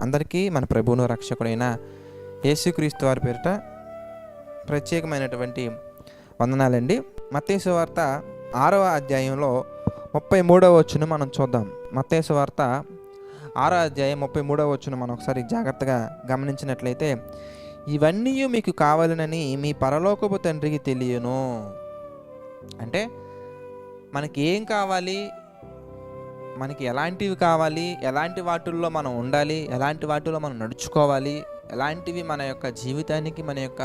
అందరికీ మన ప్రభువును రక్షకుడైన యేసుక్రీస్తు వారి పేరిట ప్రత్యేకమైనటువంటి వందనాలండి. మత్తయి సువార్త 6వ అధ్యాయంలో 33వ వచనం మనం చూద్దాం. మత్తయి సువార్త 6వ అధ్యాయం 33వ వచనం మనం ఒకసారి జాగ్రత్తగా గమనించినట్లయితే, ఇవన్నీ మీకు కావాలనని మీ పరలోకపు తండ్రికి తెలియను. అంటే మనకి ఏం కావాలి, మనకి ఎలాంటివి కావాలి, ఎలాంటి వాటిల్లో మనం ఉండాలి, ఎలాంటి వాటిలో మనం నడుచుకోవాలి, ఎలాంటివి మన యొక్క జీవితానికి, మన యొక్క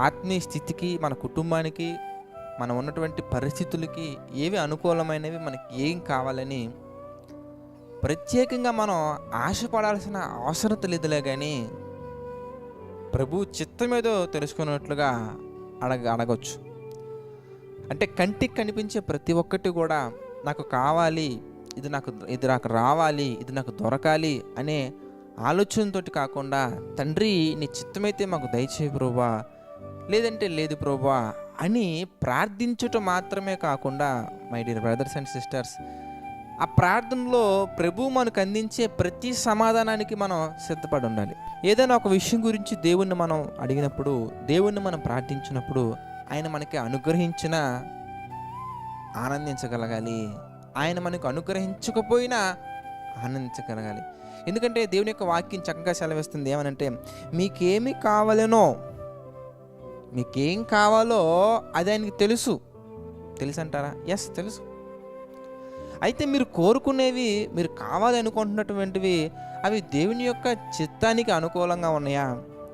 ఆత్మీయ స్థితికి, మన కుటుంబానికి, మనం ఉన్నటువంటి పరిస్థితులకి ఏవి అనుకూలమైనవి, మనకి ఏం కావాలని ప్రత్యేకంగా మనం ఆశపడాల్సిన అవసరం లేదులే. కానీ ప్రభు చిత్తం ఏదో తెలుసుకున్నట్లుగా అడగొచ్చు. అంటే కంటికి కనిపించే ప్రతి ఒక్కటి కూడా నాకు కావాలి, ఇది నాకు రావాలి, ఇది నాకు దొరకాలి అనే ఆలోచనతో కాకుండా, తండ్రి నీ చిత్తమైతే మాకు దయచేయి ప్రభువా, లేదంటే లేదు ప్రభువా అని ప్రార్థించటం మాత్రమే కాకుండా, my dear brothers and sisters, ఆ ప్రార్థనలో ప్రభు మనకు అందించే ప్రతి సమాధానానికి మనం సిద్ధపడి ఉండాలి. ఏదైనా ఒక విషయం గురించి దేవుణ్ణి మనం అడిగినప్పుడు, దేవుణ్ణి మనం ప్రార్థించినప్పుడు ఆయన మనకి అనుగ్రహించిన ఆనందించగలగాలి, ఆయన మనకు అనుగ్రహించకపోయినా ఆనందించగలగాలి. ఎందుకంటే దేవుని యొక్క వాక్యం చక్కగా సెలవిస్తుంది. ఏమనంటే, మీకేమి కావాలనో, మీకేం కావాలో అది ఆయనకి తెలుసు అంటారా? ఎస్, తెలుసు. అయితే మీరు కోరుకునేవి, మీరు కావాలి అనుకుంటున్నటువంటివి అవి దేవుని యొక్క చిత్తానికి అనుకూలంగా ఉన్నాయా?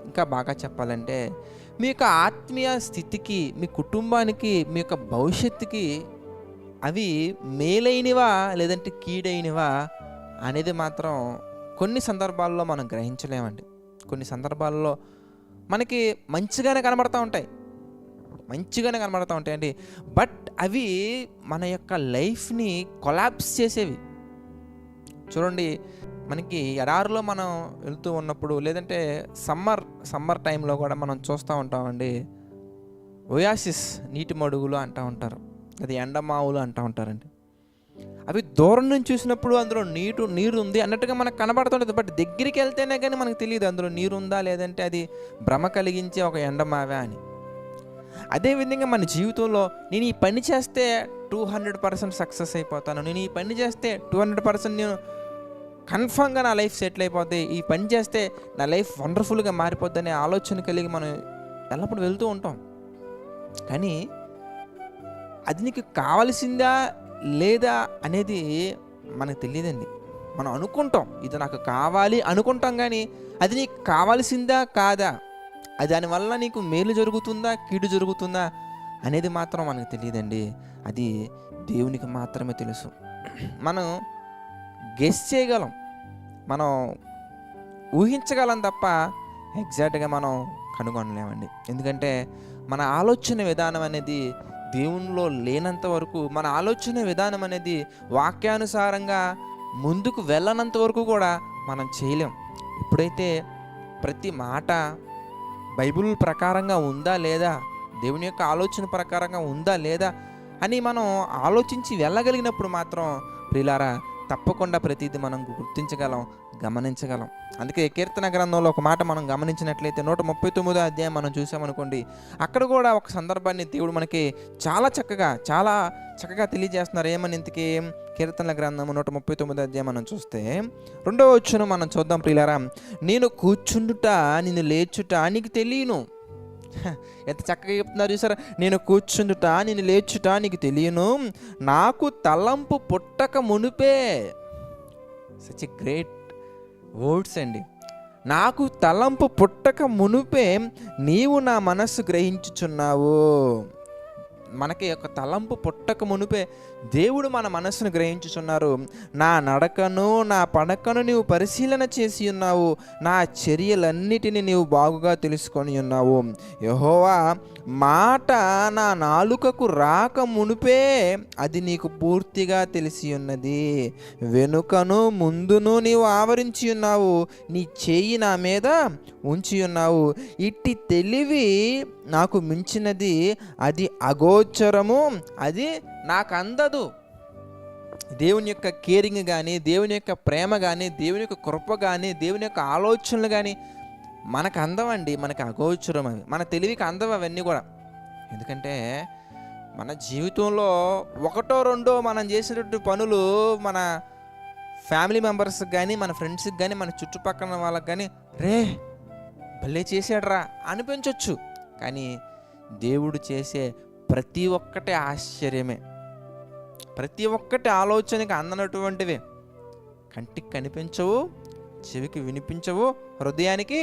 ఇంకా బాగా చెప్పాలంటే, మీ యొక్క ఆత్మీయ స్థితికి, మీ కుటుంబానికి, మీ యొక్క భవిష్యత్తుకి అవి మేలైనవా లేదంటే కీడైనవా అనేది మాత్రం కొన్ని సందర్భాల్లో మనం గ్రహించలేమండి. కొన్ని సందర్భాల్లో మనకి మంచిగానే కనబడుతూ ఉంటాయండి. బట్ అవి మన యొక్క లైఫ్ని కొలాప్స్ చేసేవి. చూడండి, మనకి ఎడారిలో మనం వెళ్తూ ఉన్నప్పుడు, లేదంటే సమ్మర్ టైంలో కూడా మనం చూస్తూ ఉంటామండి. ఒయాసిస్, నీటి మడుగులు అంటూ ఉంటారు, అది ఎండమావులు అంటూ ఉంటారండి. అవి దూరం నుంచి చూసినప్పుడు అందులో నీరు ఉంది అన్నట్టుగా మనకు కనబడుతుంటుంది. బట్ దగ్గరికి వెళ్తేనే కానీ మనకు తెలియదు అందులో నీరు ఉందా, లేదంటే అది భ్రమ కలిగించే ఒక ఎండమావే అని. అదేవిధంగా మన జీవితంలో నేను ఈ పని చేస్తే 200% సక్సెస్ అయిపోతాను, నేను ఈ పని చేస్తే 200% నేను కన్ఫామ్గా నా లైఫ్ సెటిల్ అయిపోద్ది, ఈ పని చేస్తే నా లైఫ్ వండర్ఫుల్గా మారిపోద్ది అనే ఆలోచన కలిగి మనం ఎల్లప్పుడూ వెళ్తూ ఉంటాం. కానీ అది నీకు కావలసిందా లేదా అనేది మనకు తెలియదండి. మనం అనుకుంటాం, ఇది నాకు కావాలి అనుకుంటాం, కానీ అది నీకు కావాల్సిందా కాదా, అది దానివల్ల నీకు మేలు జరుగుతుందా కీడు జరుగుతుందా అనేది మాత్రం మనకు తెలియదండి. అది దేవునికి మాత్రమే తెలుసు. మనం గెస్ చేయగలం, మనం ఊహించగలం తప్ప ఎగ్జాక్ట్గా మనం కనుగొనలేమండి. ఎందుకంటే మన ఆలోచన విధానం అనేది దేవునిలో లేనంత వరకు, మన ఆలోచన విధానం అనేది వాక్యానుసారంగా ముందుకు వెళ్ళనంత వరకు కూడా మనం చేయలేం. ఎప్పుడైతే ప్రతి మాట బైబిల్ ప్రకారంగా ఉందా లేదా, దేవుని యొక్క ఆలోచన ప్రకారంగా ఉందా లేదా అని మనం ఆలోచించి వెళ్ళగలిగినప్పుడు మాత్రం ప్రియులారా తప్పకుండా ప్రతిదీ మనం గుర్తించగలం, గమనించగలం. అందుకే కీర్తన గ్రంథంలో ఒక మాట మనం గమనించినట్లయితే 139వ అధ్యాయం మనం చూసామనుకోండి, అక్కడ కూడా ఒక సందర్భాన్ని దేవుడు మనకి చాలా చక్కగా తెలియజేస్తున్నారు. ఏమని ఇంతకీ కీర్తనల గ్రంథం 139వ అధ్యాయం మనం చూస్తే 2వ వచనం మనం చూద్దాం ప్రియులారా. నేను కూర్చుండుట నిన్ను లేచుట నీకు తెలియను. ఎంత చక్కగా చెప్తున్నారు చూసారా. నేను కూర్చుండుట నేను లేచుట నీకు తెలియను, నాకు తలంపు పుట్టక మునిపే. సచ్ ఎ గ్రేట్ వర్డ్స్ అండి. నాకు తలంపు పుట్టక మునిపే నీవు నా మనస్సు గ్రహించుచున్నావు. మనకి ఒక తలంపు పుట్టక మునిపే దేవుడు మన మనస్సును గ్రహించుచున్నారు. నా నడకను నా పడకను నీవు పరిశీలన చేసి ఉన్నావు, నా చర్యలన్నిటిని నీవు బాగుగా తెలుసుకొని ఉన్నావు. యెహోవా మాట నా నాలుకకు రాక మునిపే అది నీకు పూర్తిగా తెలిసి ఉన్నది. వెనుకను ముందును నీవు ఆవరించి ఉన్నావు, నీ చేయి నా మీద ఉంచి ఉన్నావు. ఇట్టి తెలివి నాకు మించినది అది అగోచరము, అది నాకు అందదు. దేవుని యొక్క కేరింగ్ కానీ, దేవుని యొక్క ప్రేమ కానీ, దేవుని యొక్క కృప కానీ, దేవుని యొక్క ఆలోచనలు కానీ మనకు అందవండి. మనకు అగోచరం అవి, మన తెలివికి అందవు అవన్నీ కూడా. ఎందుకంటే మన జీవితంలో ఒకటో రెండో మనం చేసినటువంటి పనులు మన ఫ్యామిలీ మెంబర్స్కి కానీ, మన ఫ్రెండ్స్కి కానీ, మన చుట్టుపక్కల వాళ్ళకి కానీ రే భలే చేశాడ్రా అనిపించవచ్చు. కానీ దేవుడు చేసే ప్రతి ఒక్కటి ఆశ్చర్యమే, ప్రతి ఒక్కటి ఆలోచనకి అందనటువంటివే. కంటికి కనిపించవు, చెవికి వినిపించవు, హృదయానికి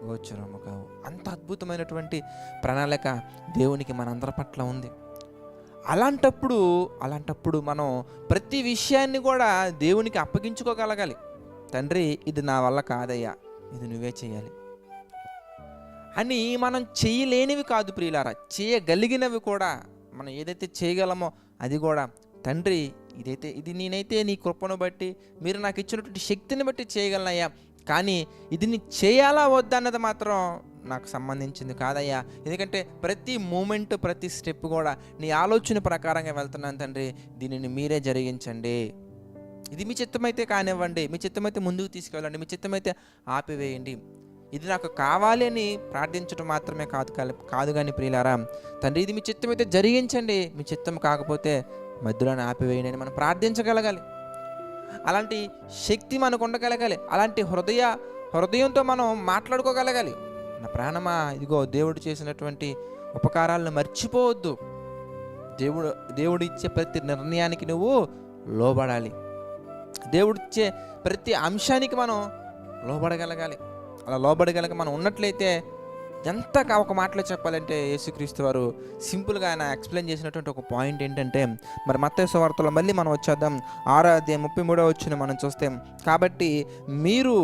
గోచరము కావు. అంత అద్భుతమైనటువంటి ప్రణాళిక దేవునికి మనందరి పట్ల ఉంది. అలాంటప్పుడు మనం ప్రతి విషయాన్ని కూడా దేవునికి అప్పగించుకోగలగాలి. తండ్రి, ఇది నా వల్ల కాదయ్యా, ఇది నువ్వే చేయాలి అని. మనం చేయలేనివి కాదు ప్రియులారా, చేయగలిగినవి కూడా. మనం ఏదైతే చేయగలమో అది కూడా, తండ్రి ఇది నేనైతే నీ కృపను బట్టి, మీరు నాకు ఇచ్చినటువంటి శక్తిని బట్టి చేయగలనయ్యా, కానీ ఇది నీ చేయాలా వద్దా అన్నది మాత్రం నాకు సంబంధించింది కాదయ్యా. ఎందుకంటే ప్రతి మూమెంట్, ప్రతి స్టెప్ కూడా నీ ఆలోచన ప్రకారంగా వెళ్తున్నాను తండ్రి, దీనిని మీరే జరిగించండి. ఇది మీ చిత్తమైతే కానివ్వండి, మీ చిత్తమైతే ముందుకు తీసుకెళ్ళండి, మీ చిత్తమైతే ఆపివేయండి. ఇది నాకు కావాలి అని ప్రార్థించడం మాత్రమే కాదు కానీ ప్రియులారా, తండ్రి ఇది మీ చిత్తమైతే జరిగించండి, మీ చిత్తం కాకపోతే మధ్యలోనే ఆపివేయండి అని మనం ప్రార్థించగలగాలి. అలాంటి శక్తి మనకు ఉండగలగాలి. అలాంటి హృదయంతో మనం మాట్లాడుకోగలగాలి. నా ప్రాణమా, ఇదిగో దేవుడు చేసినటువంటి ఉపకారాలను మర్చిపోవద్దు. దేవుడు ఇచ్చే ప్రతి నిర్ణయానికి నువ్వు లోబడాలి. దేవుడిచ్చే ప్రతి అంశానికి మనం లోబడగలగాలి. అలా లోబడగలగ మనం ఉన్నట్లయితే ఒక మాటలో చెప్పాలంటే యేసుక్రీస్తు వారు సింపుల్గా ఆయన ఎక్స్ప్లెయిన్ చేసినటువంటి ఒక పాయింట్ ఏంటంటే, మరి మత్తయి సువార్తలో మళ్ళీ మనం వచ్చేద్దాం 6వ అధ్యాయం 33వ వచనం మనం చూస్తే, కాబట్టి మీరు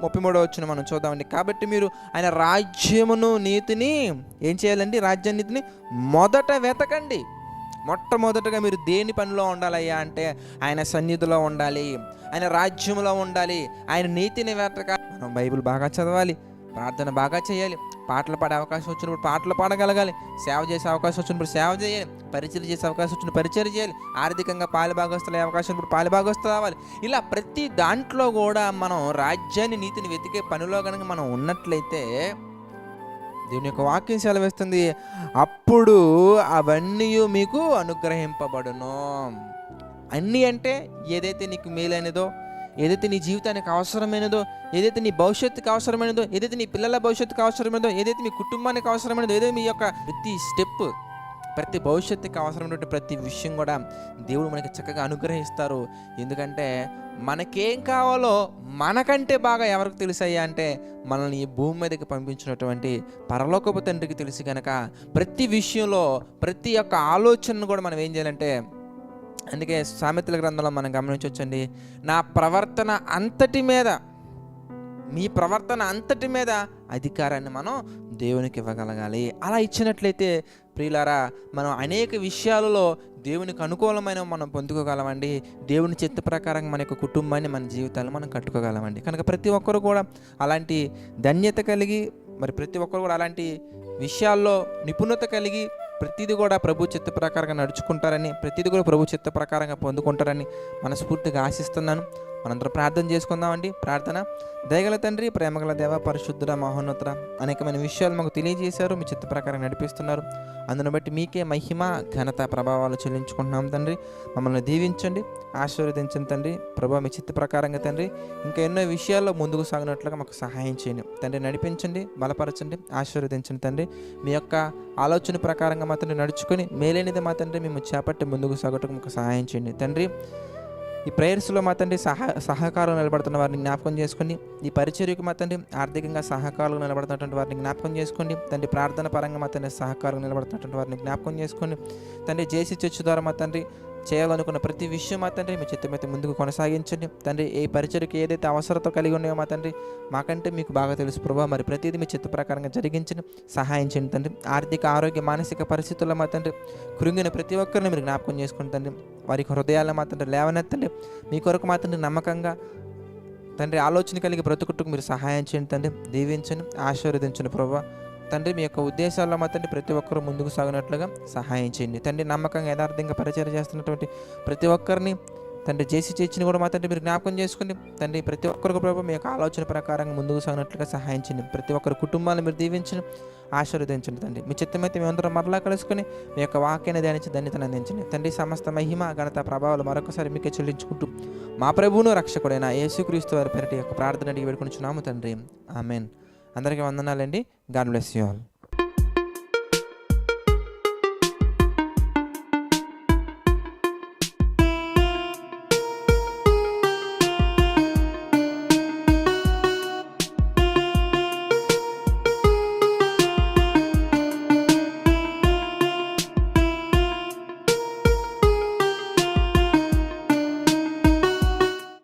33వ వచనం మనం చూద్దామండి. కాబట్టి మీరు ఆయన రాజ్యమును నీతిని ఏం చేయాలండి? రాజ్య నీతిని మొదట వెతకండి. మొట్టమొదటగా మీరు దేని పనిలో ఉండాలయ్యా అంటే ఆయన సన్నిధిలో ఉండాలి, ఆయన రాజ్యంలో ఉండాలి, ఆయన నీతిని వెతక. మనం బైబిల్ బాగా చదవాలి, ప్రార్థన బాగా చేయాలి, పాటలు పాడే అవకాశం వచ్చినప్పుడు పాటలు పాడగలగాలి, సేవ చేసే అవకాశం వచ్చినప్పుడు సేవ చేయాలి, పరిచయం చేసే అవకాశం వచ్చినప్పుడు పరిచయం చేయాలి, ఆర్థికంగా పాలుభాగస్తులు అయ్యే అవకాశం ఉన్నప్పుడు పాలుభాగస్తులు అవ్వాలి. ఇలా ప్రతి దాంట్లో కూడా మనం రాజ్యాన్ని నీతిని వెతికే పనిలో కనుక మనం ఉన్నట్లయితే దేవుని యొక్క వాక్యం సెలవిస్తుంది, అప్పుడు అవన్నీ మీకు అనుగ్రహింపబడును. అన్నీ అంటే ఏదైతే నీకు మేలైనదో, ఏదైతే నీ జీవితానికి అవసరమైనదో, ఏదైతే నీ భవిష్యత్తుకి అవసరమైనదో, ఏదైతే నీ పిల్లల భవిష్యత్తుకి అవసరమైనదో, ఏదైతే మీ కుటుంబానికి అవసరమైనదో, ఏదైతే మీ యొక్క ప్రతి స్టెప్, ప్రతి భవిష్యత్తుకి అవసరమైనటువంటి ప్రతి విషయం కూడా దేవుడు మనకి చక్కగా అనుగ్రహిస్తారు. ఎందుకంటే మనకేం కావాలో మనకంటే బాగా ఎవరికి తెలుసయ్యా అంటే మనల్ని ఈ భూమి మీదకి పంపించినటువంటి పరలోకపు తండ్రికి తెలుసు కనుక ప్రతి విషయంలో ప్రతి ఒక్క ఆలోచనను కూడా మనం ఏం చేయాలంటే, అందుకే సామెతల గ్రంథంలో మనం గమనించవచ్చండి, నా ప్రవర్తన అంతటి మీద, మీ ప్రవర్తన అంతటి మీద అధికారాన్ని మనం దేవునికి ఇవ్వగలగాలి. అలా ఇచ్చినట్లయితే ప్రియులారా, మనం అనేక విషయాలలో దేవునికి అనుకూలమైన మనం పొందుకోగలమండి. దేవుని చిత్త ప్రకారం మన యొక్క కుటుంబాన్ని, మన జీవితాలను మనం కట్టుకోగలమండి. కనుక ప్రతి ఒక్కరు కూడా అలాంటి ధన్యత కలిగి, మరి ప్రతి ఒక్కరు కూడా అలాంటి విషయాల్లో నిపుణత కలిగి ప్రతిదీ కూడా ప్రభు చిత్త ప్రకారంగా నడుచుకుంటారని, ప్రతిదీ కూడా ప్రభు చిత్త ప్రకారంగా పొందుకుంటారని మనస్ఫూర్తిగా ఆశిస్తున్నాను. మనందరం ప్రార్థన చేసుకుందామండి. ప్రార్థన. దయగల తండ్రి, ప్రేమగల దేవ, పరిశుద్ధుడ, మహోన్నతుడ, అనేకమైన విషయాలు మాకు తెలియజేశారు, మీ చిత్త ప్రకారం నడిపిస్తున్నారు. అందును బట్టి మీకే మహిమ, ఘనత, ప్రభావాలు చెల్లించుకుంటున్నాం తండ్రి. మమ్మల్ని దీవించండి, ఆశీర్వదించండి తండ్రి. ప్రభా, మీ చిత్త ప్రకారంగా తండ్రి ఇంకా ఎన్నో విషయాల్లో ముందుకు సాగినట్లుగా మాకు సహాయం చేయండి తండ్రి. నడిపించండి, బలపరచండి, ఆశీర్వదించండి తండ్రి. మీ యొక్క ఆలోచన ప్రకారంగా మా తండ్రి నడుచుకొని మేలైనది మా తండ్రి మేము చేపట్టి ముందుకు సాగటకు మాకు సహాయం చేయండి తండ్రి. ఈ ప్రేయర్స్లో మా తండ్రి సహకారం నిలబడుతున్న వారిని జ్ఞాపకం చేసుకోండి. ఈ పరిచర్యకు మా తండ్రి ఆర్థికంగా సహకారం నిలబడుతున్నటువంటి వారిని జ్ఞాపకం చేసుకోండి తండ్రి. ప్రార్థన పరంగా మా తండ్రి సహకారం నిలబడుతున్నటువంటి వారిని జ్ఞాపకం చేసుకోండి తండ్రి. జేసీ చర్చ్ ద్వారా మా తండ్రి చేయాలనుకున్న ప్రతి విషయం మా తండ్రి మీ చిత్తమైతే ముందుకు కొనసాగించండి తండ్రి. ఏ పరిచర్యకి ఏదైతే అవసరత కలిగి ఉన్నాయో మా తండ్రి మాకంటే మీకు బాగా తెలుసు ప్రభావ. మరి ప్రతిదీ మీ చిత్త ప్రకారంగా జరిగించండి, సహాయం చేయండి తండ్రి. ఆర్థిక, ఆరోగ్య, మానసిక పరిస్థితుల్లో మా తండ్రి కృంగిన ప్రతి ఒక్కరిని మీరు జ్ఞాపకం చేసుకోండి తండ్రి. వారికి హృదయాలను మా తండ్రి లేవనెత్తండి. మీ కొరకు మా తండ్రి నమ్మకంగా తండ్రి ఆలోచన కలిగి బ్రతుకుట్టుకు మీరు సహాయం చేయండి తండ్రి. దీవించండి, ఆశీర్వదించండి ప్రభావ తండ్రి. మీ యొక్క ఉద్దేశాల్లో మా తండ్రి ప్రతి ఒక్కరూ ముందుకు సాగినట్లుగా సహాయం చేయండి తండ్రి. నమ్మకంగా యథార్థంగా పరిచయం చేస్తున్నటువంటి ప్రతి ఒక్కరిని తండ్రి జేసీ చర్చిని కూడా మా తండ్రి మీరు జ్ఞాపకం చేసుకుని తండ్రి ప్రతి ఒక్కరికి ప్రభు మీ యొక్క ఆలోచన ప్రకారంగా ముందుకు సాగినట్లుగా సహాయించండి. ప్రతి ఒక్కరి కుటుంబాలను మీరు దీవించండి, ఆశీర్వదించండి తండ్రి. మీ చిత్తమైతే మేమందరం మరలా కలుసుకొని మీ యొక్క వాక్యాన్ని ధ్యానించి ధన్యతను అందించండి తండ్రి. సమస్త మహిమ ఘనత ప్రభావాలు మరొకసారి మీకే చెల్లించుకుంటూ మా ప్రభువును రక్షకుడైన యేసుక్రీస్తు వారి పేరిట యొక్క ప్రార్థన అడిగి వేడుకొనిచున్నాము తండ్రి. ఆమేన్. అందరికీ వందనాలండి. God bless you all.